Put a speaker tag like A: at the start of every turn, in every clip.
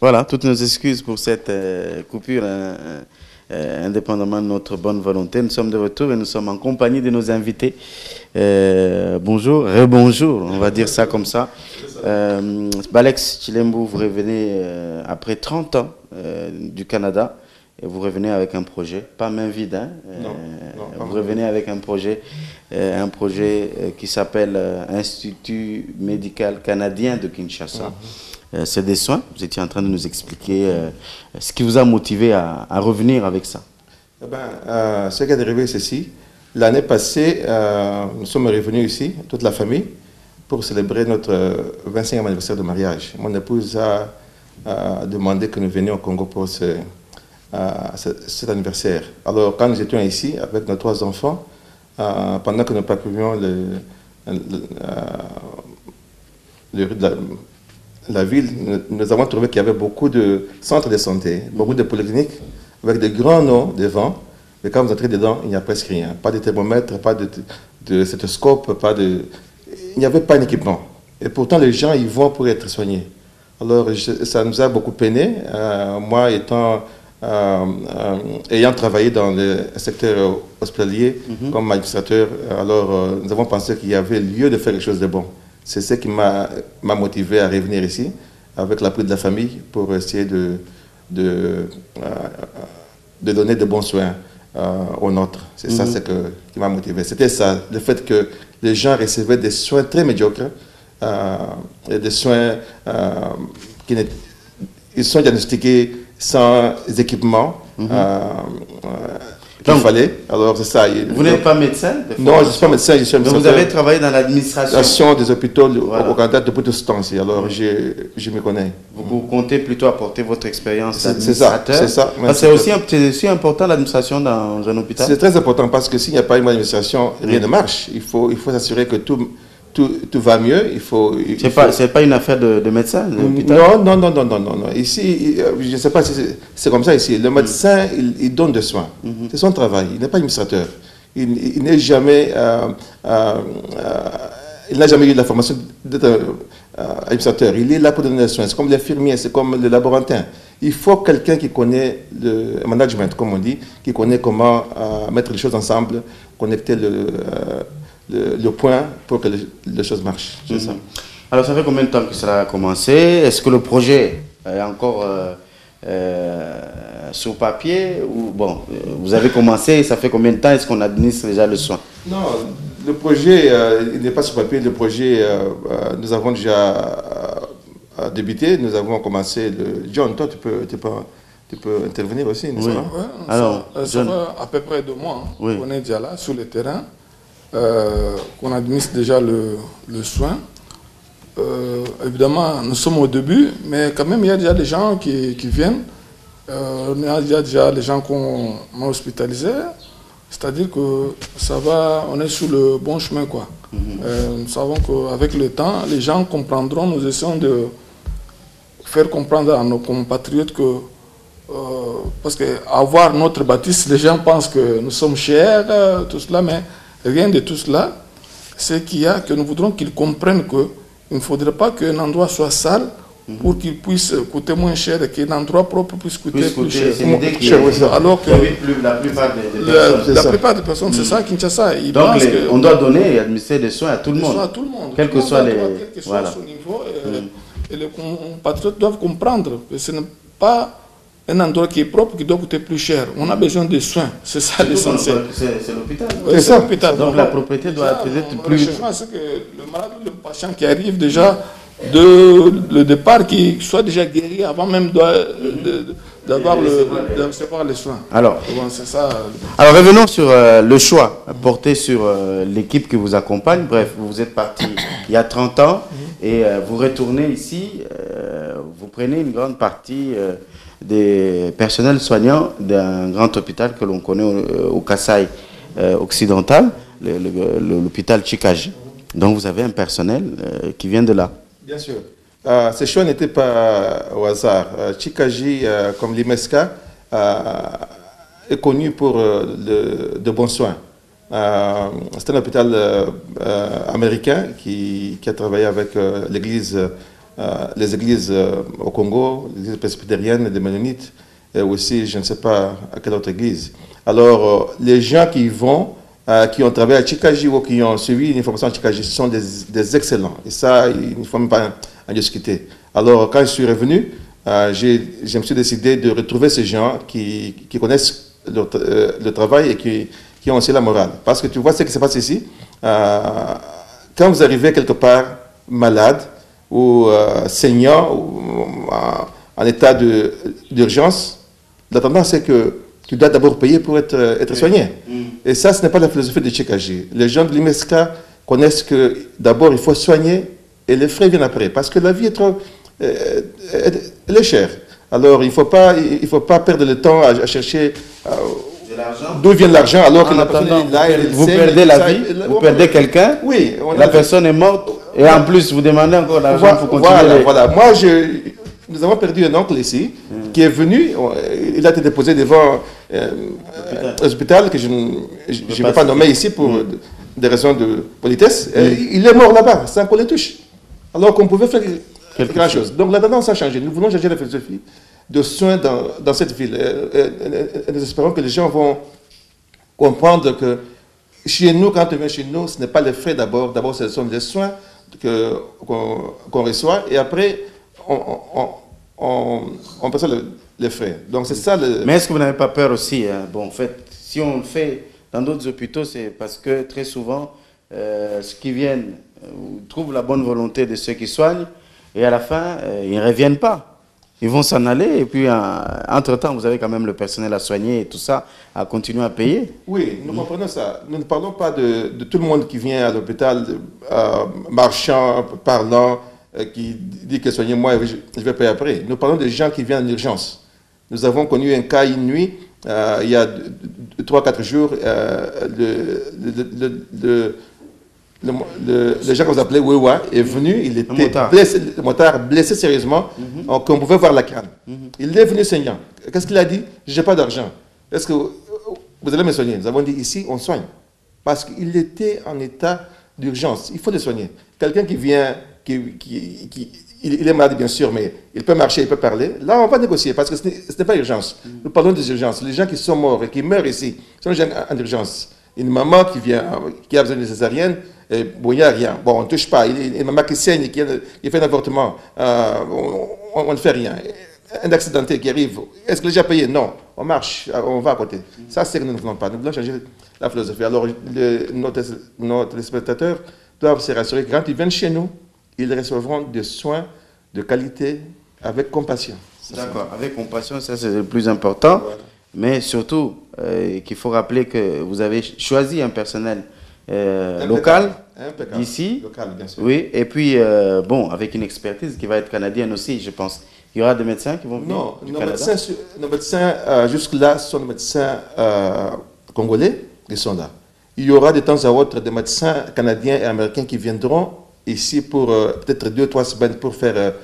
A: Voilà, toutes nos excuses pour cette coupure, indépendamment de notre bonne volonté. Nous sommes de retour et nous sommes en compagnie de nos invités. Bonjour, rebonjour, on va dire ça comme ça. Balex Tshilembou, vous revenez après 30 ans du Canada et vous revenez avec un projet, pas main vide, hein, vous revenez avec un projet qui s'appelle Institut médical canadien de Kinshasa. C'est des soins. Vous étiez en train de nous expliquer ce qui vous a motivé à revenir avec ça.
B: Eh ben, ce qui est arrivé, c'est ceci. L'année passée, nous sommes revenus ici, toute la famille, pour célébrer notre 25e anniversaire de mariage. Mon épouse a demandé que nous venions au Congo pour cet anniversaire. Alors, quand nous étions ici, avec nos 3 enfants, pendant que nous parcourions la ville, nous avons trouvé qu'il y avait beaucoup de centres de santé, beaucoup de polycliniques, avec de grands noms devant. Mais quand vous entrez dedans, il n'y a presque rien. Pas de thermomètre, pas de stéthoscope, il n'y avait pas d'équipement. Et pourtant, les gens y vont pour être soignés. Alors, ça nous a beaucoup peiné. Moi, ayant travaillé dans le secteur hospitalier comme administrateur, alors nous avons pensé qu'il y avait lieu de faire quelque chose de bon. C'est ce qui m'a motivé à revenir ici, avec l'appui de la famille, pour essayer de donner de bons soins aux nôtres. C'est ça qui m'a motivé. C'était ça, le fait que les gens recevaient des soins très médiocres, et des soins ils sont diagnostiqués sans équipement. Qu'il fallait. Alors, c'est ça.
A: Vous n'êtes pas médecin?
B: Non, je ne suis pas médecin, je suis
A: administrateur. Donc vous avez travaillé dans l'administration
B: des hôpitaux au Canada depuis tout ce temps-ci. Alors, je me connais.
A: Vous comptez plutôt apporter votre expérience
B: d'administrateur. C'est ça.
A: C'est aussi important l'administration dans un hôpital?
B: C'est très important parce que s'il n'y a pas une bonne administration, rien ne marche. Il faut s'assurer que tout va mieux.
A: C'est pas une affaire de médecin,
B: Non. Ici, je ne sais pas si c'est comme ça ici. Le médecin, il donne des soins. C'est son travail. Il n'est pas administrateur. Il n'a jamais eu la formation d'être administrateur. Il est là pour donner des soins. C'est comme l'infirmier, c'est comme le laborantin. Il faut quelqu'un qui connaît le management, comme on dit, qui connaît comment mettre les choses ensemble, connecter le point pour que les choses marchent. Ça.
A: Alors, ça fait combien de temps que cela a commencé? Est-ce que le projet est encore sur papier ou bon, vous avez commencé, ça fait combien de temps est-ce qu'on administre déjà le soin?
B: Non, le projet il n'est pas sur papier. Le projet, nous avons déjà débuté. Nous avons commencé. John, toi, tu peux intervenir aussi, n'est-ce pas?
C: Oui. Alors, ça fait à peu près 2 mois. Oui. On est déjà là, sur le terrain. Qu'on administre déjà le soin. Évidemment, nous sommes au début, mais quand même, il y a déjà des gens qui viennent. Il y a déjà des gens qu'on a hospitalisés. C'est-à-dire que ça va, on est sur le bon chemin, quoi. Nous savons qu'avec le temps, les gens comprendront. Nous essayons de faire comprendre à nos compatriotes que parce qu'avoir notre bâtisse, les gens pensent que nous sommes chers, tout cela, mais rien de tout cela. C'est que nous voudrons qu'ils comprennent qu'il ne faudrait pas qu'un endroit soit sale pour qu'il puisse coûter moins cher et qu'un endroit propre puisse coûter plus cher. Alors que la plupart des personnes, c'est ça, Kinshasa.
A: Donc on doit donner et administrer des soins à tout le monde. Quel que soit
C: son niveau. Et les compatriotes doivent comprendre que ce n'est pas un endroit qui est propre qui doit coûter plus cher. On a besoin de soins. C'est ça l'essentiel.
A: C'est l'hôpital.
C: C'est l'hôpital.
A: Donc la propriété doit être plus...
C: C'est que le malade, le patient qui arrive déjà le départ, qui soit déjà guéri avant même de recevoir les soins.
A: Alors,
C: c'est ça.
A: Alors revenons sur le choix porté sur l'équipe qui vous accompagne. Bref, vous êtes parti il y a 30 ans et vous retournez ici. Vous prenez une grande partie des personnels soignants d'un grand hôpital que l'on connaît au Kasaï occidental, l'hôpital Chikaji. Donc vous avez un personnel qui vient de là.
B: Bien sûr. Ce choix n'était pas au hasard. Chikaji, comme l'IMESCA, est connu pour de bons soins. C'est un hôpital américain qui a travaillé avec l'église les églises au Congo, les églises presbytériennes, des Mennonites, et aussi, je ne sais pas à quelle autre église. Alors, les gens qui y vont, qui ont travaillé à Chikaji ou qui ont suivi une formation à Chikaji, sont des excellents. Et ça, il ne faut même pas en discuter. Alors, quand je suis revenu, je me suis décidé de retrouver ces gens qui connaissent le travail et qui ont aussi la morale. Parce que tu vois ce qui se passe ici. Quand vous arrivez quelque part malade ou saignant ou en état d'urgence, la tendance c'est que tu dois d'abord payer pour être soigné. Et ça, ce n'est pas la philosophie de Chikaji. Les gens de l'IMESCA connaissent que d'abord il faut soigner et les frais viennent après. Parce que la vie est trop... elle est chère. Alors il ne faut pas perdre le temps à chercher d'où vient l'argent alors que la personne est là.
A: Vous perdez la vie, vous perdez quelqu'un,
B: oui,
A: la personne est morte et en plus vous demandez encore l'argent pour continuer.
B: Voilà. Moi, nous avons perdu un oncle ici qui est venu, il a été déposé devant l'hôpital que je ne vais pas nommer ici pour des raisons de politesse. Il est mort là-bas, sans qu'on les touche. Alors qu'on pouvait faire quelque chose. Donc la tendance a changé. Nous voulons changer la philosophie de soins dans cette ville. Et nous espérons que les gens vont comprendre que chez nous, quand on vient chez nous, ce n'est pas les frais d'abord. D'abord, ce sont les soins qu'on reçoit et après, on passe les frais. Donc c'est ça.
A: Mais est-ce que vous n'avez pas peur aussi bon, en fait, si on le fait dans d'autres hôpitaux, c'est parce que très souvent, ceux qui viennent trouvent la bonne volonté de ceux qui soignent et à la fin, ils ne reviennent pas. Ils vont s'en aller et puis, entre-temps, vous avez quand même le personnel à soigner et tout ça, à continuer à payer.
B: Oui, nous comprenons ça. Nous ne parlons pas de tout le monde qui vient à l'hôpital, marchant, parlant, qui dit que soignez-moi et je vais payer après. Nous parlons des gens qui viennent en urgence. Nous avons connu un cas une nuit, il y a 3-4 jours, le gens qu'on appelait Wewa est venu, il était blessé, le motard blessé sérieusement, qu'on pouvait voir la crâne. Il est venu saignant. Qu'est-ce qu'il a dit? Je n'ai pas d'argent. Est-ce que vous allez me soigner? Nous avons dit ici, on soigne. Parce qu'il était en état d'urgence. Il faut le soigner. Quelqu'un qui vient, il est malade bien sûr, mais il peut marcher, il peut parler. Là, on va négocier parce que ce n'est pas urgence. Nous parlons des urgences. Les gens qui sont morts et qui meurent ici sont des gens en urgence. Une maman qui a besoin de césarienne, bon, il n'y a rien. Bon, on ne touche pas. Une maman qui saigne, qui fait un avortement, on ne fait rien. Un accidenté qui arrive, est-ce que les gens payé? Non. On marche, on va à côté. Ça, c'est ce que nous ne voulons pas. Nous voulons changer la philosophie. Alors, nos téléspectateurs doivent se rassurer que quand ils viennent chez nous, ils recevront des soins de qualité avec compassion.
A: D'accord, avec compassion, ça c'est le plus important. Voilà. Mais surtout, qu'il faut rappeler que vous avez choisi un personnel local, d'ici.
B: Local, bien sûr.
A: Oui, et puis, bon, avec une expertise qui va être canadienne aussi, je pense. Il y aura des médecins qui vont venir du Canada.
B: Nos médecins, jusque-là, sont des médecins congolais qui sont là. Il y aura de temps à autre des médecins canadiens et américains qui viendront ici pour peut-être 2-3 semaines pour faire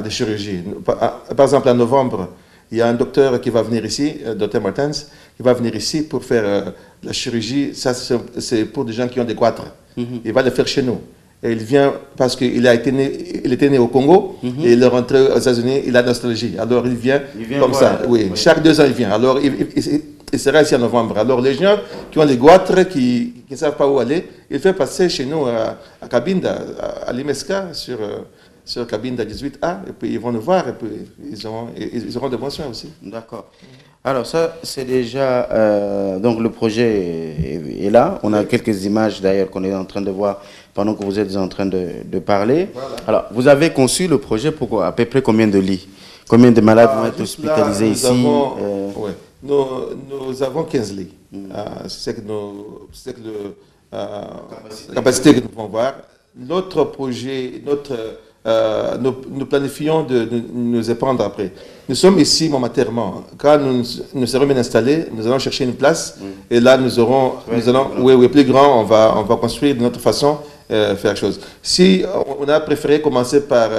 B: des chirurgies. Par exemple, en novembre, il y a un docteur qui va venir ici, docteur Martins, qui va venir ici pour faire la chirurgie. Ça, c'est pour des gens qui ont des goitres. Il va le faire chez nous. Et il vient parce qu'il était né au Congo et il est rentré aux États-Unis, il a de nostalgie. Alors il vient comme ça. Oui. Chaque 2 ans, il vient. Alors il sera ici en novembre. Alors les gens qui ont les goitres, qui ne savent pas où aller, il fait passer chez nous à Cabinda, à l'IMESCA, sur Cabinda 18A, et puis ils vont nous voir, et puis ils auront de bons soins aussi.
A: D'accord. Alors ça, c'est déjà... donc le projet est là. On a quelques images d'ailleurs qu'on est en train de voir pendant que vous êtes en train de parler. Voilà. Alors, vous avez conçu le projet pour à peu près combien de lits? Combien de malades vont être hospitalisés ici?
B: Nous avons 15 lits. C'est la capacité que nous pouvons voir. Notre projet, nous planifions de nous éprendre après. Nous sommes ici momentairement. Quand nous serons bien installés, nous allons chercher une place et là nous allons plus grand, on va construire de notre façon, faire quelque chose. Si on a préféré commencer par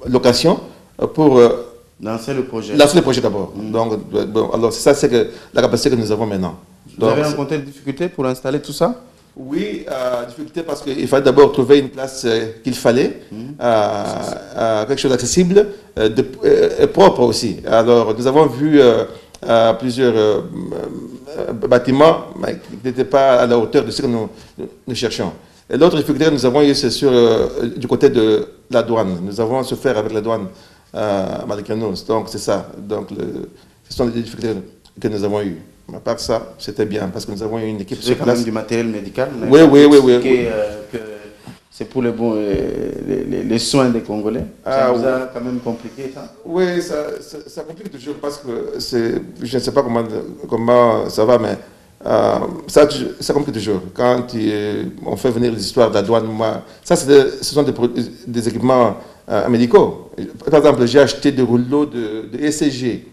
B: location pour
A: lancer le projet.
B: Lancer le projet d'abord. Donc, bon, alors ça c'est la capacité que nous avons maintenant.
A: Vous avez rencontré des difficultés pour installer tout ça?
B: Oui, difficulté parce qu'il fallait d'abord trouver une place qu'il fallait, quelque chose d'accessible, propre aussi. Alors, nous avons vu plusieurs bâtiments qui n'étaient pas à la hauteur de ce que nous cherchions. Et l'autre difficulté que nous avons eu, c'est du côté de la douane. Nous avons souffert avec la douane malgré nous. Donc, c'est ça. Donc, ce sont les difficultés que nous avons eues. À part ça, c'était bien parce que nous avons eu une équipe sur
A: quand
B: place.
A: même du matériel médical.
B: Oui.
A: Que c'est pour les soins des Congolais. Ça vous a quand même compliqué ça?
B: Oui, ça complique toujours parce que je ne sais pas comment ça va, mais ça complique toujours. Quand on fait venir les histoires de la douane, ce sont des équipements médicaux. Par exemple, j'ai acheté des rouleaux de ECG.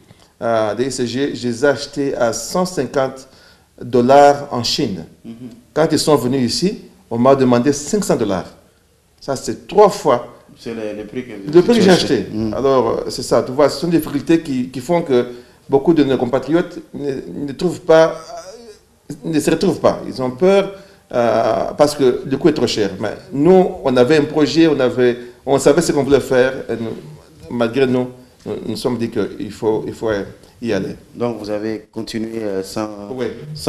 B: Des ECG, je les ai achetés à $150 en Chine. Quand ils sont venus ici, on m'a demandé $500. Ça, c'est 3 fois
A: c'est le prix
B: que j'ai acheté. Alors, c'est ça. Tu vois, ce sont des difficultés qui font que beaucoup de nos compatriotes ne se retrouvent pas. Ils ont peur parce que le coût est trop cher. Mais nous, on avait un projet, on savait ce qu'on voulait faire. Et malgré nous sommes dit qu'il faut y aller.
A: Donc vous avez continué sans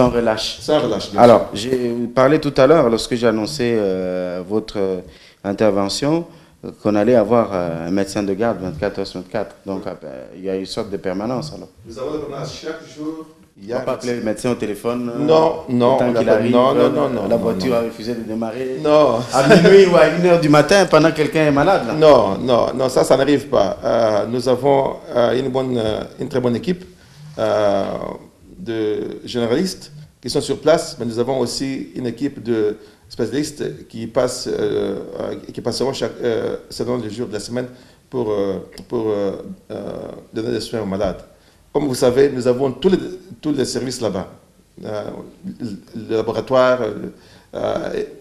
A: relâche.
B: Sans relâche.
A: Alors, j'ai parlé tout à l'heure, lorsque j'ai annoncé votre intervention, qu'on allait avoir un médecin de garde 24 heures sur 24. Donc il y a une sorte de permanence alors.
B: Nous avons la permanence chaque jour.
A: Il n'y a pas appelé le médecin au téléphone.
B: Non.
A: La voiture a refusé de démarrer.
B: Non.
A: À minuit ou à 1h du matin pendant que quelqu'un est malade. Là.
B: Non, ça n'arrive pas. Nous avons une très bonne équipe de généralistes qui sont sur place, mais nous avons aussi une équipe de spécialistes qui passeront selon les jours de la semaine pour donner des soins aux malades. Comme vous savez, nous avons tous les services là-bas. Le laboratoire,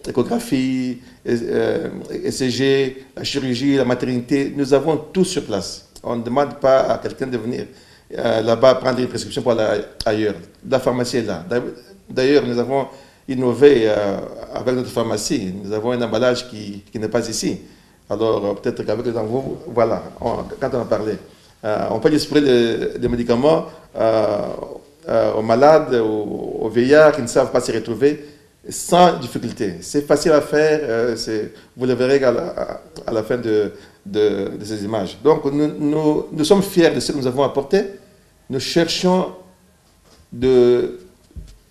B: échographie, ECG, la chirurgie, la maternité, nous avons tout sur place. On ne demande pas à quelqu'un de venir là-bas prendre une prescription pour aller ailleurs. La pharmacie est là. D'ailleurs, nous avons innové avec notre pharmacie. Nous avons un emballage qui n'est pas ici. Alors, peut-être qu'avec les vous, voilà, quand on a parlé. On peut distribuer des médicaments aux malades, aux vieillards qui ne savent pas se retrouver sans difficulté. C'est facile à faire, vous le verrez à la fin de ces images. Donc nous sommes fiers de ce que nous avons apporté. Nous cherchons de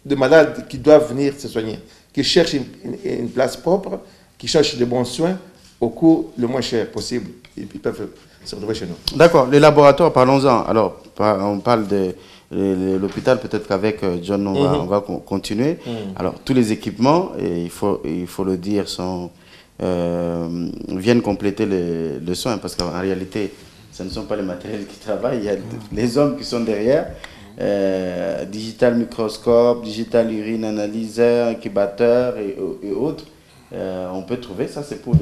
B: malades qui doivent venir se soigner, qui cherchent une place propre, qui cherchent de bons soins au coût le moins cher possible. Ils peuvent se retrouver chez nous.
A: D'accord, les laboratoires, parlons-en. Alors, on parle de l'hôpital, peut-être qu'avec John, on va continuer. Alors, tous les équipements, et il faut le dire, viennent compléter le soin, parce qu'en réalité, ce ne sont pas les matériels qui travaillent, il y a les hommes qui sont derrière. Digital microscope, digital urine analyseur, incubateur et autres. On peut trouver, ça c'est pour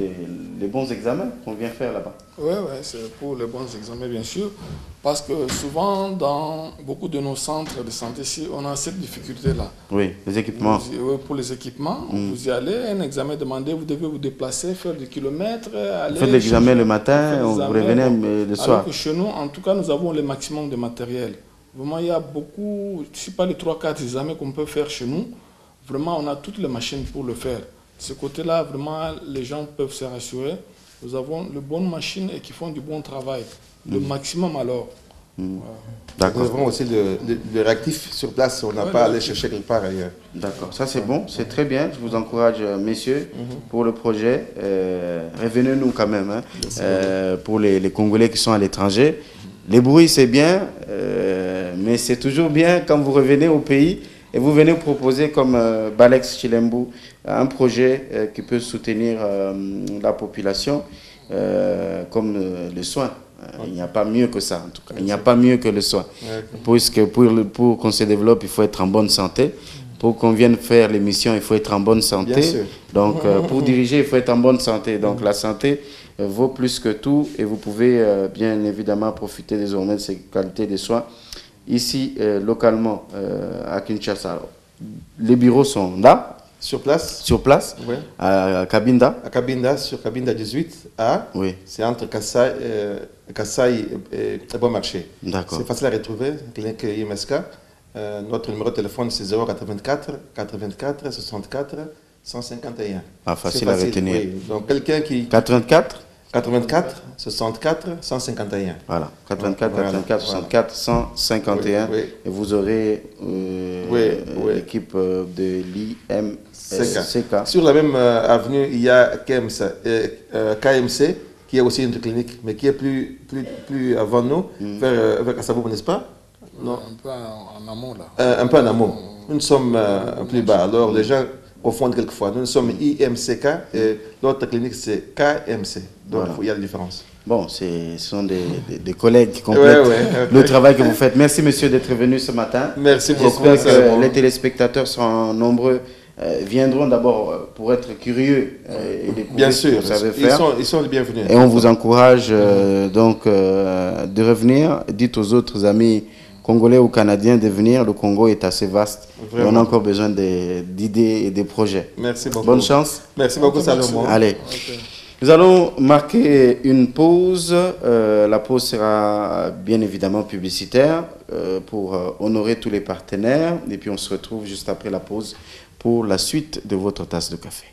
A: les bons examens qu'on vient faire là-bas.
C: Oui, c'est pour les bons examens bien sûr, parce que souvent dans beaucoup de nos centres de santé ici, on a cette difficulté-là.
A: Oui, les équipements.
C: Pour les équipements, vous y allez, un examen demandé, vous devez vous déplacer, faire des kilomètres, aller...
A: Faites l'examen le matin, vous revenez le soir.
C: Alors que chez nous, en tout cas, nous avons le maximum de matériel. Vraiment, il y a beaucoup, je ne sais pas les 3-4 examens qu'on peut faire chez nous, vraiment on a toutes les machines pour le faire. De ce côté-là, vraiment, les gens peuvent se rassurer. Nous avons de bonnes machines et qui font du bon travail. Le maximum alors.
B: D'accord. Nous avons aussi le réactif sur place. On n'a pas à aller chercher quelque part ailleurs.
A: D'accord. Ça, c'est bon. C'est très bien. Je vous encourage, messieurs, pour le projet. Revenez-nous quand même. Pour les Congolais qui sont à l'étranger. Les bruits, c'est bien. Mais c'est toujours bien quand vous revenez au pays. Et vous venez proposer comme Balex Chilembu un projet qui peut soutenir la population comme les soins. Il n'y a pas mieux que ça en tout cas. Il n'y a pas mieux que le soin. Puisque pour qu'on se développe, il faut être en bonne santé. Pour qu'on vienne faire l'émission, il faut être en bonne santé. Donc pour diriger, il faut être en bonne santé. Donc la santé vaut plus que tout et vous pouvez bien évidemment profiter désormais de ces qualités de soins. Ici, localement, à Kinshasa, les bureaux sont là,
B: Sur place.
A: Sur place,
B: Oui.
A: à Cabinda.
B: À Cabinda, sur Cabinda 18A.
A: Oui.
B: C'est entre Kassai et Bon Marché.
A: D'accord.
B: C'est facile à retrouver, clinique IMSK. Notre numéro de téléphone, c'est 084 84 64 151.
A: Ah, facile à retenir.
B: Oui. Donc, quelqu'un qui...
A: 84
B: 84 64 151.
A: Voilà, 84,
B: Voilà,
A: 84, 64, 151.
B: Oui, oui.
A: Et vous aurez l'équipe de l'IMSCK.
B: Sur la même avenue, il y a KMC, qui est aussi une clinique, mais qui est plus avant nous, vers Kassabou, n'est-ce pas? Non.
C: Un peu en amont, là.
B: Un peu en amont. Nous sommes plus bas. Alors, les gens confondent quelquefois. Nous sommes IMCK et l'autre clinique, c'est KMC. Donc, voilà. Il y a la différence.
A: Bon, ce sont des collègues qui complètent le travail que vous faites. Merci, monsieur, d'être venu ce matin.
B: Merci beaucoup.
A: J'espère que les téléspectateurs seront nombreux. Viendront d'abord pour être curieux et découvrir ce que vous savez faire.
B: Ils sont les bienvenus.
A: Et on vous encourage donc de revenir. Dites aux autres amis Congolais ou Canadiens de venir. Le Congo est assez vaste. Et on a encore besoin d'idées et de projets.
B: Merci beaucoup.
A: Bonne chance.
B: Merci beaucoup, Salomon.
A: Allez. Okay. Nous allons marquer une pause. La pause sera bien évidemment publicitaire pour honorer tous les partenaires. Et puis on se retrouve juste après la pause pour la suite de votre tasse de café.